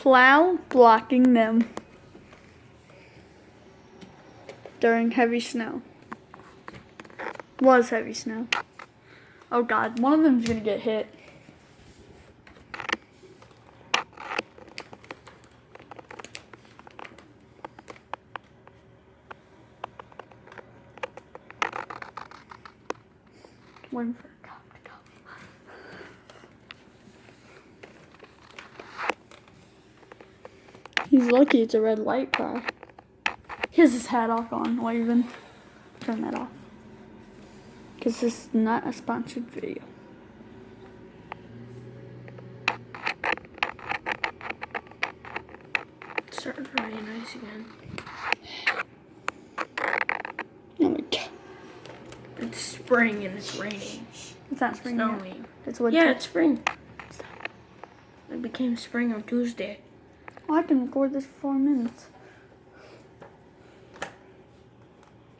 plow blocking them during heavy snow. Was heavy snow. Oh God, one of them's gonna get hit. Waiting for a cop to come. He's lucky it's a red light car. He has his hat off on, waving. Turn that off. Because this is not a sponsored video. It's starting to rain nice again. Oh my God. It's spring and it's raining. It's not spring yet. Snowing. It's winter. Yeah, it's spring. It became spring on Tuesday. Oh, I can record this for 4 minutes.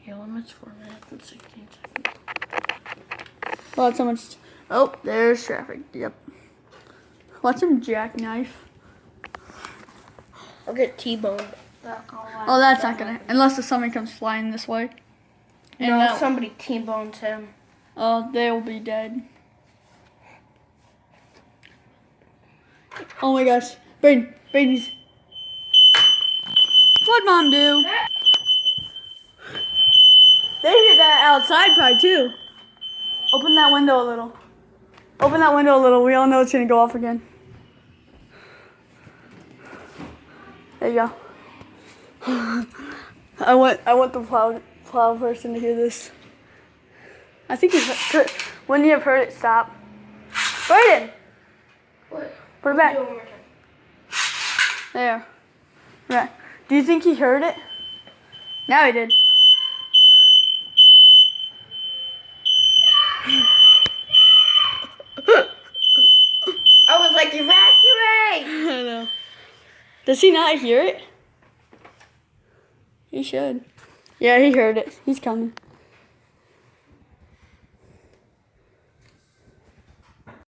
Your limit's 4 minutes and 16 seconds. Well, that's how much. Oh, there's traffic. Yep. Watch him jackknife. I'll get T-boned. Oh, that's not gonna. Unless somebody comes flying this way. And No, that- somebody T-bones him. Oh, they'll be dead. Oh my gosh. Brady's. What'd Mom do? They hear that outside probably too. Open that window a little. Open that window a little. We all know it's gonna go off again. There you go. I want the plow person to hear this. I think wouldn't you have heard it stop? Brayden! What? Put it back. There. Right. Do you think he heard it? Now he did. I was like, evacuate! I know. Does he not hear it? He should. Yeah, he heard it. He's coming.